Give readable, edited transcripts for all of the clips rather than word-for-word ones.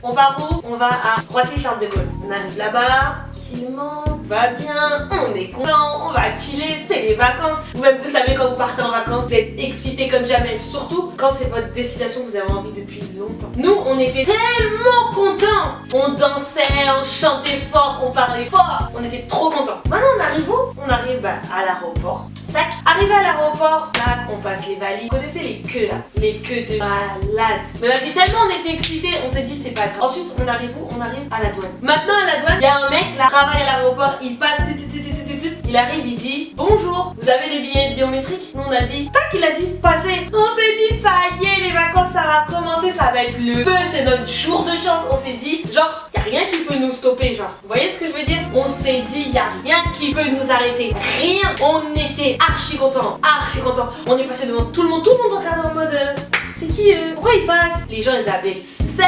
On part où? On va à Roissy-Charles de Gaulle. On arrive là-bas, tranquillement, va bien, on est content, on va chiller, c'est les vacances. Vous-même, vous savez, quand vous partez en vacances, vous êtes excité comme jamais. Surtout quand c'est votre destination que vous avez envie depuis longtemps. Nous, on était tellement contents. On dansait, on chantait fort, on parlait fort. On était trop contents. Maintenant, on arrive où? On arrive à l'aéroport. Tac, arrivé à l'aéroport, tac, on passe les valises. Vous connaissez les queues là? Les queues de malades. Mais on a dit tellement on était excités, on s'est dit c'est pas grave. Ensuite, on arrive où? On arrive à la douane. Maintenant, à la douane, il y a un mec là, travaille à l'aéroport, il passe, il arrive, il dit bonjour, vous avez des billets biométriques? Nous on a dit, tac, il a dit passez. On s'est dit ça y est, les vacances ça va commencer, ça va être le feu, c'est notre jour de chance. On s'est dit, genre, y a rien qui peut nous stopper, genre. Vous voyez ce que je veux dire? On s'est dit, y a rien qui peut nous arrêter. Rien. On était archi contents, archi contents. On est passé devant tout le monde regardait en mode c'est qui eux? Pourquoi ils passent? Les gens ils avaient c'est.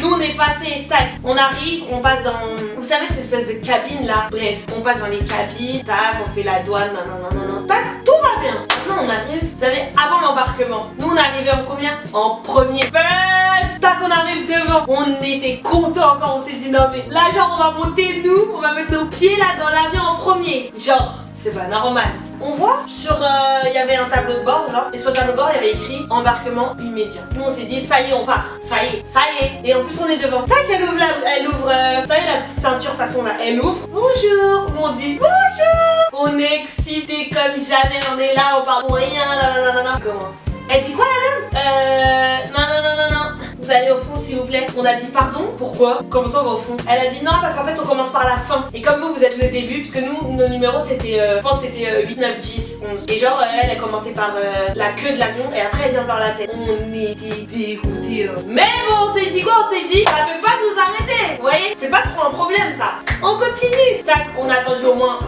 Nous on est passé, tac, on arrive, on passe dans, vous savez cette espèce de cabine là. Bref, on passe dans les cabines, tac, on fait la douane, non, tac, tout va bien. Maintenant on arrive, vous savez, avant l'embarquement, nous on est arrivé en combien? En premier. First, tac, on arrive devant. On était contents quand on s'est dit non mais là genre on va monter nous, on va mettre nos pieds là dans l'avion en premier. Genre, c'est pas normal. On voit sur, il y avait un tableau de bord là, et sur le tableau de bord il y avait écrit embarquement immédiat. Nous on s'est dit ça y est on part, ça y est. Et en plus on est devant. Tac, elle ouvre, vous savez la petite ceinture façon là, elle ouvre. Bonjour, nous on dit bonjour. On est excités comme jamais, on est là, on parle pour rien, On commence. Elle dit quoi la dame? Non. Vous allez au fond s'il vous plaît. On a dit pardon, pourquoi? Comment ça on va au fond? Elle a dit non parce qu'en fait on commence par la fin. Et comme vous êtes le début, puisque nous nos numéros c'était, je pense c'était 8, 9, 10, 11. Et genre elle a commencé par la queue de l'avion et après elle vient par la tête. On était dégoûtés. Mais bon on s'est dit quoi? On s'est dit ça peut pas nous arrêter. Vous voyez? C'est pas trop un problème ça. On continue. Tac, on a attendu au moins.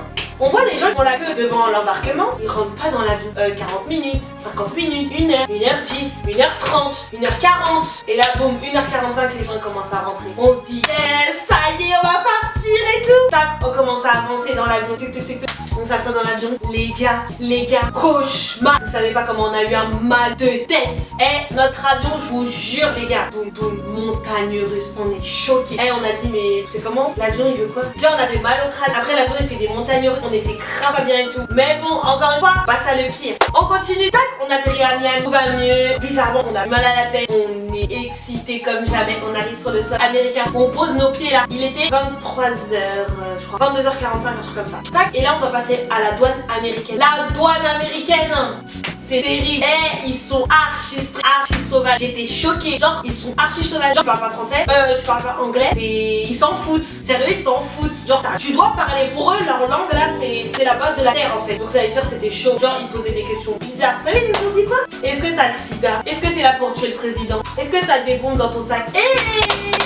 On voit les gens qui font la queue devant l'embarquement, ils rentrent pas dans l'avion. 40 minutes, 50 minutes, 1 heure, 1h10, 1h30, 1h40. Et là, boum, 1h45, les gens commencent à rentrer. On se dit, yes, ça y est, on va partir et tout. Tac, on commence à avancer dans l'avion. On s'assoit dans l'avion. Les gars, cauchemar. Vous savez pas comment on a eu un mal de tête. Notre avion, je vous jure, les gars. Boum, montagne russe. On est choqués. On a dit, mais c'est comment? L'avion, il veut quoi? Déjà, on avait mal au crâne. Après, l'avion, il fait des montagnes russes. On était grave pas bien et tout. Mais bon, encore une fois, pas ça le pire. On continue, tac, on atterrit à Miami, tout va mieux. Bizarrement, on a mal à la tête. On est excités comme jamais. On arrive sur le sol américain. On pose nos pieds là. Il était 23h, je crois. 22h45, un truc comme ça. Tac, et là, on doit passer à la douane américaine. La douane américaine, c'est terrible. Ils sont archi sauvages. J'étais choquée. Genre, ils sont archi sauvages. Genre, tu parles pas français, tu parles pas anglais. Et ils s'en foutent. Sérieux, ils s'en foutent. Genre, tu dois parler pour eux. Leur langue là, c'est la base de la terre en fait. Donc ça veut dire c'était chaud. Genre, ils posaient des questions bizarres. Vous savez, ils nous ont dit quoi? Est-ce que t'as le sida? Est-ce que t'es là pour tuer le président? Est-ce que t'as des bombes dans ton sac?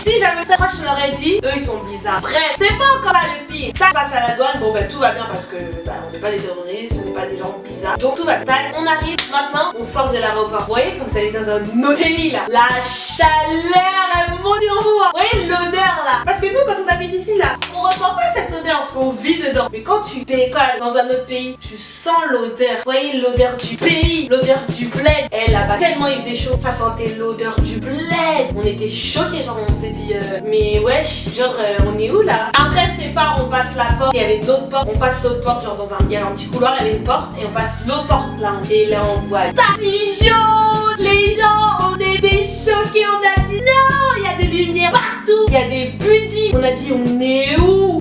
Si j'avais ça, je leur ai dit, eux ils sont bizarres. Bref, c'est pas encore ça le pire. Ça passe à la douane, bon bah tout va bien parce que on n'est pas des terroristes, on n'est pas des gens bizarres. Donc tout va bien. On arrive maintenant, on sort de l'aéroport. Vous voyez comme vous allez dans un autre pays là. La chaleur elle monte sur vous. Vous voyez l'odeur là. Parce que nous quand on habite ici là, on ressent pas cette odeur parce qu'on vit dedans. Mais quand tu décolles dans un autre pays, tu sens l'odeur. Vous voyez l'odeur du pays, l'odeur du bled. Là-bas, tellement il faisait chaud, ça sentait l'odeur du bled. On était choqués, genre on s'est dit mais wesh, genre on est où là? Après c'est pas on passe la porte, il y avait d'autres portes, on passe l'autre porte, genre il y avait un petit couloir, il y avait une porte et on passe l'autre porte là. Et là on voit taxi jaune. Les gens, on était choqués, on a dit non, il y a des lumières partout, il y a des buddies. On a dit on est où?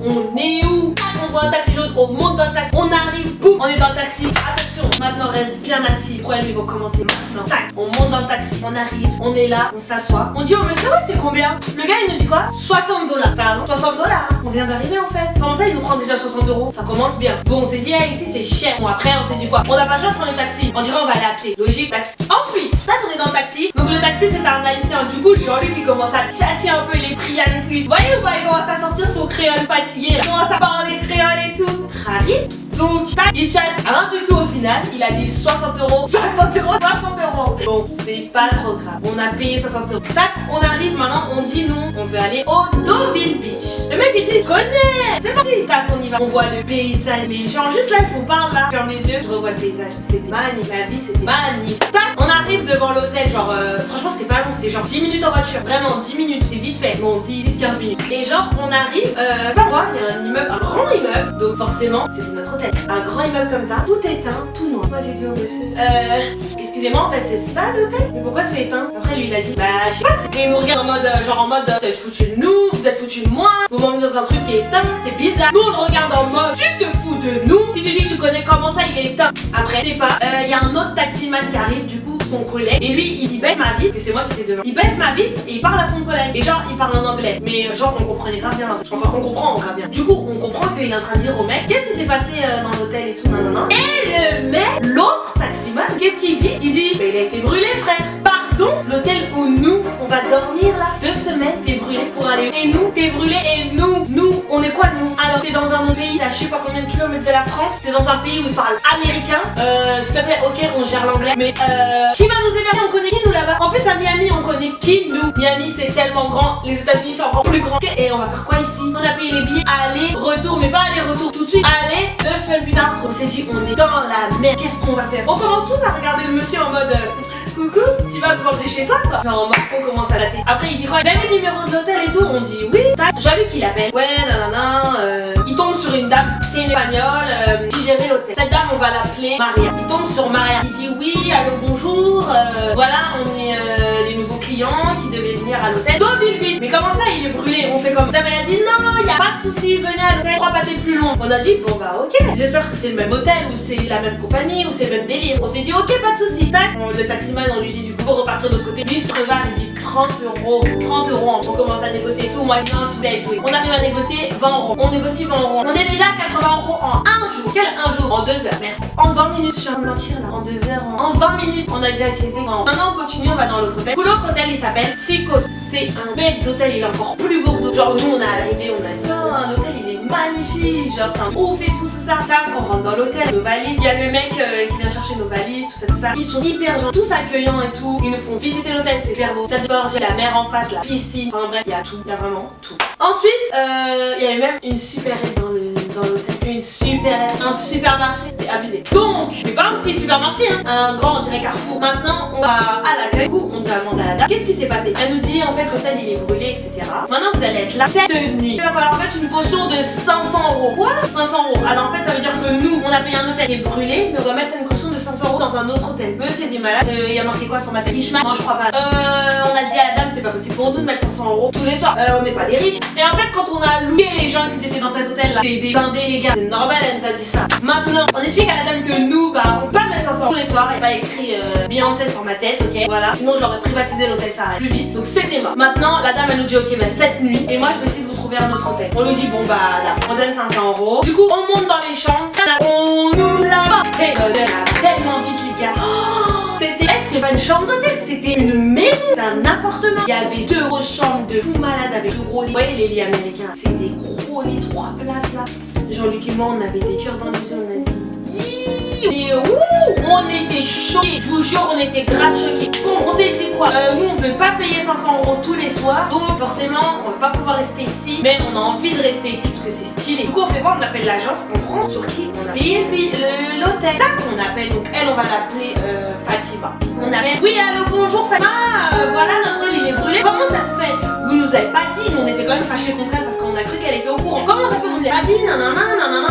On voit un taxi jaune, on monte dans le taxi, on arrive, boum, on est dans le taxi. Attention, maintenant reste bien assis. Le problème il va commencer maintenant. Tac, on monte dans le taxi, on arrive, on est là, on s'assoit. On dit au monsieur, ouais, c'est combien? Le gars il nous dit quoi? 60 $. Pardon, 60 $, hein. On vient d'arriver en fait. Comment ça il nous prend déjà 60 €? Ça commence bien. Bon, on s'est dit, ici c'est cher. Bon, après on s'est dit quoi? On n'a pas le choix de prendre le taxi. On dirait on va aller appeler. Logique, taxi. Ensuite, tac, on est dans le taxi. Donc le taxi c'est un haïtien. Du coup, Jean-Luc il commence à tchatcher un peu les prix avec lui. Vous voyez ou pas? Il commence à sortir son créole fatigué là. Il commence à parler créole et tout. Rari, Donc, tac, il chatte rien du tout au final. Il a dit 60 euros, 60 euros, 60 euros. Bon, c'est pas trop grave. On a payé 60 euros. Tac, on arrive maintenant, on dit non, on veut aller au Deauville Beach. Le mec il dit, connais, c'est parti. Tac, on y va. On voit le paysage, les gens. Juste là, je vous parle là. Je ferme les yeux, je revois le paysage. C'était magnifique. La vie, c'était magnifique. Tac, on arrive devant l'hôtel. Genre, franchement, c'était pas long. C'était genre 10 minutes en voiture. Vraiment, 10 minutes. C'est vite fait. Bon, 10-15 minutes. Et genre, on arrive, pas moi, il y a un immeuble, un grand immeuble. Donc, forcément, c'est notre hôtel. Un grand immeuble comme ça, tout éteint, tout noir. Moi, j'ai dit au monsieur, excusez-moi, en fait, c'est ça l'hôtel? Mais pourquoi c'est éteint? Après, lui, il a dit, bah, je sais pas. Et il nous regarde en mode, vous êtes foutu de nous, vous êtes foutu de moi, vous m'emmenez dans un truc qui est éteint, c'est bizarre. Nous, on le regarde en mode, tu te fous de nous? Si tu dis que tu connais comment ça, il est éteint. Après, je sais pas, il y a un autre taximan qui arrive, du coup, son collègue, et lui, il baisse ma vitre, parce que c'est moi qui étais devant. Il baisse ma vitre et il parle à son collègue. Et genre, il parle en anglais. Mais genre, on comprenait grave bien. Enfin, on comprend grave bien. Du coup, on comprend qu'il est en train de dire au mec, qu'est-ce qui s'est passé dans l'hôtel et tout, nanana. Et le mec, l'autre taximan, qu'est-ce qu'il dit? Il dit, bah, il a été brûlé, frère. Pardon, l'hôtel où nous, on va dormir là, 2 semaines, t'es brûlé pour aller. Et nous, t'es brûlé. Et nous, on est quoi nous? Alors, t'es dans un autre pays, là, je sais pas combien de kilomètres de la France. T'es dans un pays où ils parlent américain. S'il te plaît, ok, on gère l'anglais. Mais qui va nous héberger? On connaît qui nous là-bas? En plus, à Miami, on connaît qui nous? Miami, c'est tellement grand. Les États-Unis, c'est encore plus grand. Et on va faire quoi ici? On a payé les billets aller, retour, mais pas aller, retour tout de suite. Allez, 2 semaines plus tard, on s'est dit, on est dans la merde. Qu'est-ce qu'on va faire? On commence tous à regarder le monsieur en mode. Coucou, tu vas te rentrer chez toi quoi? Genre on commence à dater. Après il dit quoi? Vous avez le numéro de l'hôtel et tout? On dit oui. J'ai vu qu'il appelle. Ouais, nanana. Il tombe sur une dame, c'est une espagnole qui gérait l'hôtel. Cette dame on va l'appeler Maria. Il tombe sur Maria. Il dit oui, allô bonjour. Voilà, on est les nouveaux clients qui devaient venir à l'hôtel. Deauville Beach. Mais comment ça il est brûlé? On fait comme. La dame elle a dit non, il y a pas de souci, venez à l'hôtel. 3 pâtés plus loin. On a dit bon bah ok. J'espère que c'est le même hôtel ou c'est la même compagnie ou c'est le même délire. On s'est dit ok, pas de souci. Tac. Le taximan on lui dit du coup faut repartir de l'autre côté. Lui se prépare, il dit 30 euros. 30 euros. On commence à négocier tout. Moi je dis non s'il vous plaît et tout. On arrive à négocier 20 euros. On négocie 20 euros. On est déjà à 80 euros en un jour. Quel un jour? En 2 heures. Merci. En 20 minutes. Je suis en train de mentir là. En 2 heures. En 20 minutes. On a déjà utilisé. Maintenant on continue. On va dans l'autre hôtel. L'autre hôtel il s'appelle Psychos. C'est un bête d'hôtel. Il est encore plus beau que genre nous on a arrivé. On a dit oh l'hôtel il est magnifique. Genre c'est un ouf et tout ça. Là on rentre dans l'hôtel. Nos valises. Il y a le mec qui vient chercher nos valises. Tout ça. Ils sont hyper gentils. Tous accueillants et tout. Ils nous font visiter l'hôtel. C'est hyper beau. Ça déborde. J'ai la mer en face. La piscine. Enfin bref il y a tout. Il y a vraiment tout. Ensuite il y avait même une supérette dans l'hôtel. Une supérette. Un supermarché. C'était abusé. Donc mais pas un petit supermarché hein. Un grand on dirait Carrefour. Maintenant on va à l'accueil. Du coup on demande à la dame qu'est-ce qui s'est passé. Elle nous dit en fait l'hôtel il est brûlé etc. Maintenant vous allez être là cette nuit. Il va falloir mettre une caution de 500 euros. Quoi? 500 euros. Alors en fait ça veut dire que nous on a payé un hôtel qui est brûlé mais on va mettre une caution de 500 euros dans un autre hôtel. C'est des malades. Il y a marqué quoi sur ma tête? Richman? Non je crois pas. On a dit à la dame c'est pas possible pour nous de mettre 500 euros tous les soirs. On n'est pas des riches. Et en fait quand on a loué les gens qui étaient dans cet hôtel là, c'est des blindés les gars. C'est normal elle nous a dit ça. Maintenant on explique à la dame que nous bah on peut pas mettre 500 tous les soirs. Il n'y a pas écrit Beyoncé sur ma tête ok. Voilà. Sinon je l'aurais privatisé l'hôtel ça plus vite. Donc c'était mort. Maintenant la dame elle nous dit ok bah cette nuit. Et moi je vais essayer de vous trouver un autre hôtel. On lui dit bon bah là on donne 500 euros. Du coup on monte dans les chambres. On nous l'a fait tellement vite les gars. C'était pas une chambre d'hôtel, c'était une maison, un appartement. Il y avait 2 grosses chambres de fous malades avec 2 gros lits. Vous voyez les lits américains, c'est des gros lits 3 places là. Jean-Luc et moi on avait des cœurs dans les yeux, on a dit et on était choqués, je vous jure on était grave choqués. Bon on s'est dit quoi, nous on peut pas payer 500 euros tous les soirs. Donc forcément on va pas pouvoir rester ici. Mais on a envie de rester ici parce que c'est stylé. Du coup on fait quoi? On appelle l'agence en France sur qui on a payé l'hôtel. Tac on appelle donc elle on va l'appeler Fatima. On appelle oui allô bonjour Fatima, voilà notre lit il est brûlé. Comment ça se fait? Vous nous avez pas dit, mais on était quand même fâchés contre elle parce qu'on a cru qu'elle était au courant. Comment ça se fait? Vous nous avez pas dit nanana.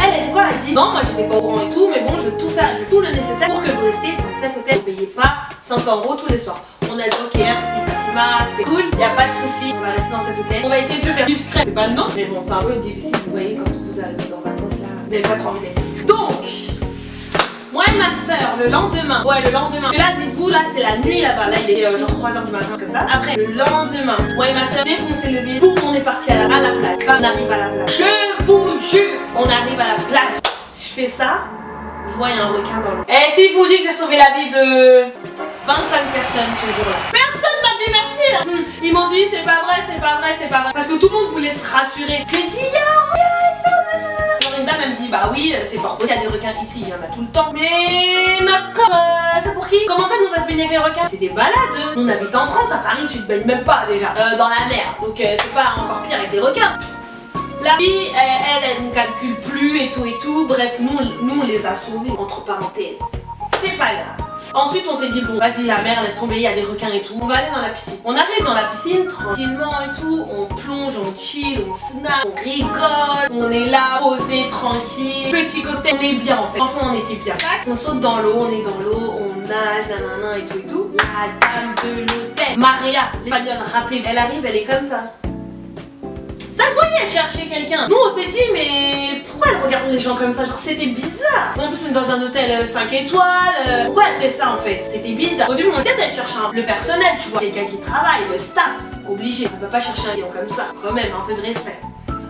Elle a dit quoi? Elle a dit non moi j'étais pas au courant et tout mais bon je vais tout faire, je vais tout le nécessaire pour que vous restiez dans cet hôtel. Vous payez pas 500 euros tous les soirs. On a dit ok merci Fatima, c'est cool, y a pas de souci, on va rester dans cet hôtel. On va essayer de se faire discret. C'est pas non, mais bon c'est un peu difficile, vous voyez quand vous arrivez en vacances là, vous avez pas trop envie d'être discret. Donc moi et ma soeur le lendemain, et là dites-vous là c'est la nuit là-bas, là il est genre 3h du matin comme ça. Après le lendemain, moi et ma soeur dès qu'on s'est levé, boum on est parti à la plage. On arrive à la plage. Je vous jure, on arrive à la plage. Je fais ça. Je vois il y a un requin dans l'eau. Et si je vous dis que j'ai sauvé la vie de 25 personnes ce jour-là. Personne m'a dit merci là. Ils m'ont dit c'est pas vrai, c'est pas vrai, c'est pas vrai. Parce que tout le monde voulait se rassurer. J'ai dit genre une dame elle me dit bah bah oui, c'est fort possible, il y a des requins ici, il y en a tout le temps. Mais notre corps, c'est pour qui? Comment ça nous va se baigner avec les requins? C'est des balades. Nous on habite en France, à Paris tu te baignes même pas déjà dans la mer. Donc c'est pas encore pire avec des requins. La fille, elle ne calcule plus et tout. Bref, nous on les a sauvés, entre parenthèses. C'est pas grave. Ensuite on s'est dit bon vas-y la mer laisse tomber, il y a des requins et tout. On va aller dans la piscine. On arrive dans la piscine tranquillement et tout. On plonge, on chill, on snack, on rigole. On est là, posé, tranquille. Petit cocktail, on est bien en fait. Franchement on était bien. On saute dans l'eau, on est dans l'eau, on nage, nanana et tout. La dame de l'hôtel, Maria, l'espagnole, rappelez, elle arrive, elle est comme ça. Ça se voyait, elle cherchait quelqu'un. Nous on s'est dit mais pourquoi elle regarde les gens comme ça? Genre c'était bizarre. En plus c'est dans un hôtel 5 étoiles. Pourquoi elle fait ça en fait? C'était bizarre. Au début on s'est dit elle cherche le personnel, tu vois. Quelqu'un qui travaille, le staff. Obligé. Elle peut pas chercher un client comme ça. Quand même, un peu de respect.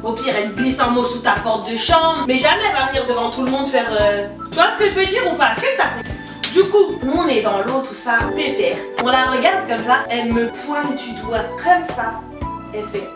Au pire elle glisse un mot sous ta porte de chambre. Mais jamais elle va venir devant tout le monde faire Tu vois ce que je veux dire ou pas? Je sais que t'as compris. Du coup, nous on est dans l'eau, tout ça, pépère. On la regarde comme ça. Elle me pointe du doigt comme ça. Elle fait...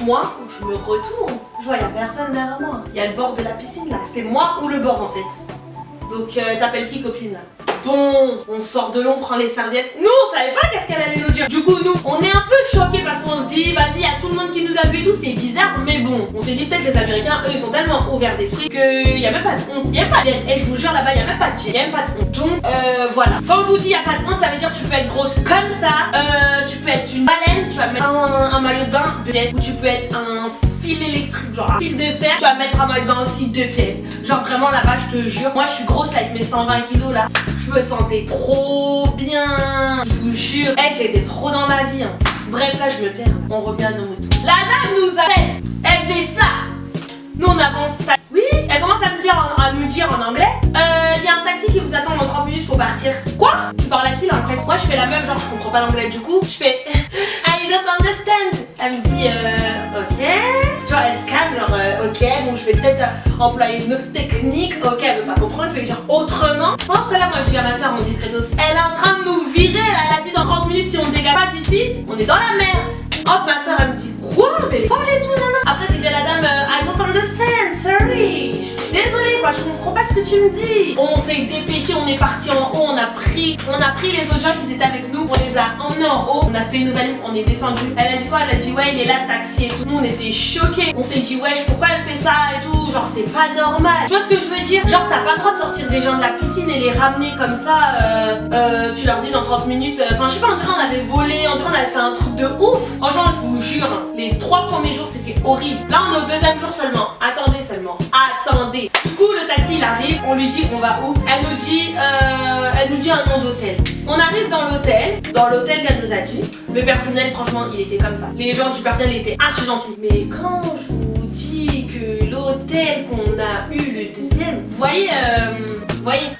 Moi, je me retourne, je vois, il n'y a personne derrière moi. Il y a le bord de la piscine là, c'est moi ou le bord en fait. Donc t'appelles qui copine là? Bon, on sort de l'eau, on prend les serviettes. Nous, on savait pas qu'est-ce qu'elle allait nous dire. Du coup, nous, on est un peu choqués parce qu'on se dit, vas-y, il y a tout le monde qui nous a vu et tout, c'est bizarre. Mais bon, on s'est dit peut-être les Américains, eux, ils sont tellement ouverts d'esprit qu'il n'y a même pas de honte. Il n'y a pas de gêne. Et je vous jure, là-bas, il n'y a même pas de gêne. Il n'y a même pas de honte. Donc, voilà. Quand je vous dis, il n'y a pas de honte, ça veut dire que tu peux être grosse comme ça. Tu peux être une baleine, tu vas mettre un maillot de bain de pièces. Ou tu peux être un fil électrique, genre un fil de fer. Tu vas mettre un maillot de bain aussi 2 pièces. Genre vraiment là-bas, je te jure. Moi, je suis grosse avec mes 120 kilos là. Je me sentais trop bien. Je vous jure. J'étais trop dans ma vie. Hein. Bref, là, je me perds. On revient à nos moutons. La dame nous appelle. Elle fait ça. Nous, on avance. Oui, elle commence à nous dire en anglais. Il y a un taxi qui vous attend dans 30 minutes, faut partir. Quoi? Tu parles à qui là en fait? Moi, je fais la meuf, genre, je comprends pas l'anglais. Du coup, je fais I don't understand. Elle me dit ok. Genre, elle se calme, genre ok, bon, je vais peut-être employer une autre technique. Ok, elle veut pas comprendre, je vais lui dire autrement. Pendant ce temps-là, moi, je dis à ma soeur, mon discretos, elle est en train de nous virer là. Elle a dit dans 30 minutes, si on dégage pas d'ici, on est dans la merde. Hop, ma soeur, elle me dit quoi? Mais folle et tout, nana. Après, j'ai dit à la dame I don't understand, sorry. Je suis désolée, quoi, je comprends pas ce que tu me dis. On s'est dépêché, on est parti en haut, on a pris les autres gens qui étaient avec nous, on les a emmenés en haut, on a fait une valise, on est descendu. Elle a dit quoi? Elle a dit ouais, il est là le taxi et tout. Nous, on était choqués. On s'est dit wesh, pourquoi elle fait ça et tout? Genre, c'est pas normal. Tu vois ce que je veux dire? Genre, t'as pas le droit de sortir des gens de la piscine et les ramener comme ça. Tu leur dis dans 30 minutes. Enfin, je sais pas, on dirait on avait volé, on dirait on avait fait un truc de ouf. Franchement, je vous jure, les 3 premiers jours c'était horrible. Là on est au 2e jour seulement. Attendez seulement. Attendez. Du coup le taxi il arrive, on lui dit on va où? Elle nous dit un nom d'hôtel. On arrive dans l'hôtel qu'elle nous a dit. Le personnel franchement il était comme ça. Les gens du personnel étaient archi gentils. Mais quand je vous dis que l'hôtel qu'on a eu le 2e, vous voyez,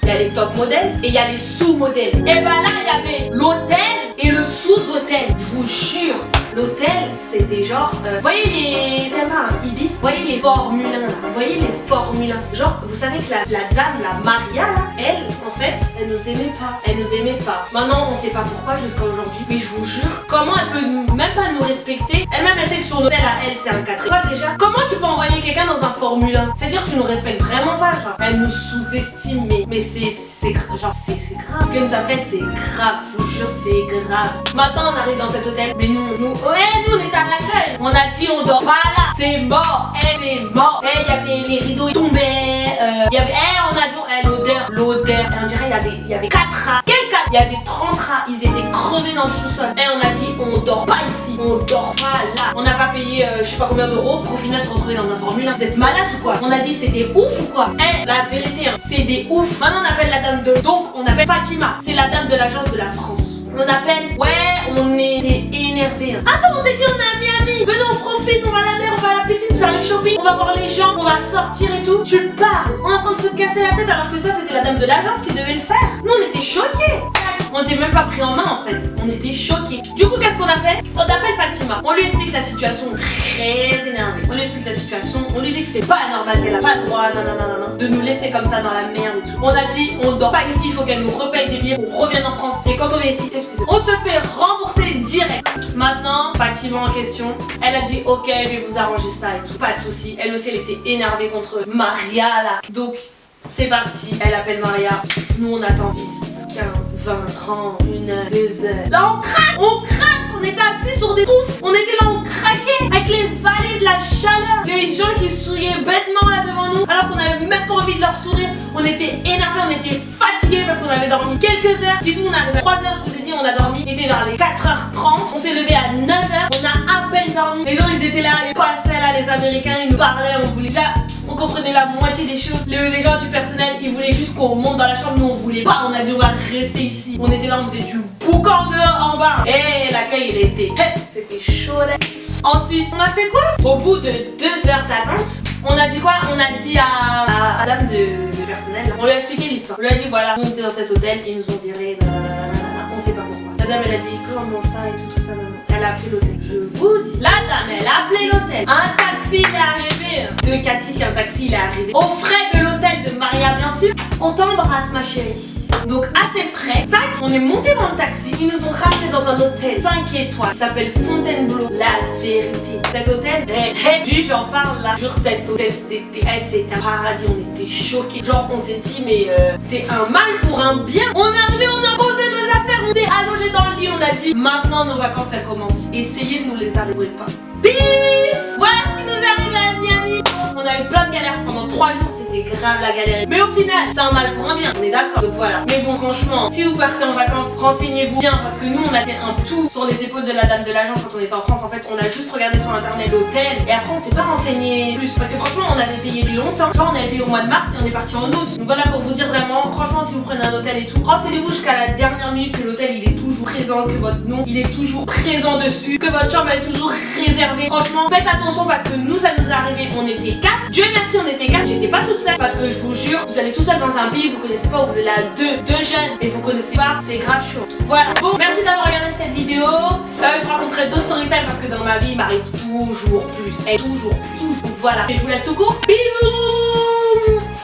il y a les top modèles et il y a les sous-modèles. Et bah là il y avait l'hôtel et le sous-hôtel. Je vous jure. L'hôtel, c'était genre, voyez les, c'est pas un Ibis, voyez les Formule 1 là, voyez les Formule 1. Genre, vous savez que la dame, la Maria là, elle, en fait, elle nous aimait pas. Maintenant, on sait pas pourquoi jusqu'à aujourd'hui, mais je vous jure, comment elle peut même pas nous respecter? Elle-même, elle sait que son hôtel à elle, c'est un 4 étoiles déjà. Comment tu peux envoyer quelqu'un dans un Formule 1? C'est-à-dire que tu nous respectes vraiment pas, genre. Elle nous sous-estime, mais c'est grave. Ce qu'elle nous a fait, c'est grave, je vous jure, c'est grave. Maintenant, on arrive dans cet hôtel, mais nous on était à l'accueil. On a dit on dort pas là. C'est mort. C'est mort. Il y avait les rideaux qui tombaient. Il y avait, on a dit l'odeur. On dirait il y avait 4 rats. Quel 4? Il y avait 30 rats. Ils étaient crevés dans le sous-sol. Et on a dit on dort pas ici. On dort pas là. On n'a pas payé je sais pas combien d'euros pour au final se retrouver dans un Formule 1. Vous êtes malade ou quoi? On a dit c'est des ouf ou quoi? La vérité, hein, c'est des ouf. Maintenant on appelle la dame de... Donc on appelle Fatima. C'est la dame de l'agence de la France. On appelle, ouais, on était énervés. Hein. Attends, on s'est dit on est à Miami. Venez, on profite, on va à la mer, on va à la piscine, faire le shopping, on va voir les gens, on va sortir et tout. Tu parles. On est en train de se casser la tête alors que ça c'était la dame de l'agence qui devait le faire. Nous on était choqués. On n'était même pas pris en main en fait. On était choqués. Du coup, qu'est-ce qu'on a fait? On appelle Fatima. On lui explique la situation très énervée. On lui explique la situation. On lui dit que c'est pas normal, qu'elle a pas le droit de nous laisser comme ça dans la merde et tout. On a dit on dort pas ici, il faut qu'elle nous repaye des billets, on revienne en France. Et quand on est ici, excusez-moi, on se fait rembourser direct. Maintenant, bâtiment en question, elle a dit ok, je vais vous arranger ça et tout. Pas de soucis. Elle aussi, elle était énervée contre Maria là. Donc, c'est parti. Elle appelle Maria. Nous, on attend 10, 15, 20, 30, 1 heure, 2 heures. Là, on craque. On était assis sur des poufs. On était là, on craquait avec les valises, la chaleur. Les gens qui souriaient bêtement là devant nous, alors qu'on avait même pas envie de leur sourire. On était énervés, on était fatigués parce qu'on avait dormi quelques heures. Dites-nous, on arrive à 3 heures, je vous ai dit, on a dormi. Il était vers les 4h30. On s'est levé à 9h. On a à peine dormi. Les gens, ils étaient là, ils passaient là, les Américains, ils nous parlaient. On voulait déjà, on comprenait la moitié des choses. Les gens du personnel, ils voulaient juste qu'on monte dans la chambre. Nous, on voulait pas. On a dit, on va rester ici. On était là, on faisait du boucan dehors en bas. Et l'accueil, il était, c'était chaud là. Ensuite, on a fait quoi? Au bout de 2 heures d'attente, on a dit quoi? On a dit à dame de personnel, on lui a expliqué l'histoire. On lui a dit voilà, on était dans cet hôtel, ils nous ont virés, on sait pas pourquoi. La dame, elle a dit comment ça et tout ça, elle a appelé l'hôtel. Je vous dis, la dame, elle a appelé l'hôtel. Un taxi, il est arrivé. De Cathy, si un taxi, il est arrivé. Aux frais de l'hôtel de Maria, bien sûr. On t'embrasse, ma chérie. Donc à ses frais, tac, on est monté dans le taxi, ils nous ont ramené dans un hôtel 5 étoiles, ça s'appelle Fontainebleau, la vérité. Cet hôtel, j'en parle là, sur cet hôtel, c'était un paradis, on était choqués. Genre on s'est dit mais c'est un mal pour un bien. On est arrivé, on a posé nos affaires, on s'est allongé dans le lit, on a dit maintenant nos vacances elles commencent. Essayez de nous les arriver pas. Peace. Voilà ce qui nous est arrivé à Miami. On a eu plein de galères pendant 3 jours, c'était grave la galère. Mais au final, c'est un mal pour un bien, on est d'accord. Donc voilà. Mais bon, franchement, si vous partez en vacances, renseignez-vous bien parce que nous, on a fait un tout sur les épaules de la dame de l'agence quand on était en France. En fait, on a juste regardé sur internet l'hôtel et après, on s'est pas renseigné plus. Parce que franchement, on avait payé longtemps. Genre, on avait payé au mois de mars et on est parti en août. Donc voilà pour vous dire vraiment, franchement, si vous prenez un hôtel et tout, renseignez-vous jusqu'à la dernière minute que l'hôtel il est toujours présent, que votre nom il est toujours présent dessus, que votre chambre elle est toujours réservée. Franchement, faites attention parce que nous, ça nous est arrivé, on était 4. Dieu merci, on était 4. J'étais pas toute seule parce que je vous jure, vous allez tout seul dans un pays, vous connaissez pas, vous allez à deux jeunes et vous connaissez pas, c'est grave chaud. Voilà. Bon, merci d'avoir regardé cette vidéo. Je vous raconterai d'autres storytime parce que dans ma vie, il m'arrive toujours plus. Et toujours plus. Toujours. Voilà. Et je vous laisse tout court. Bisous.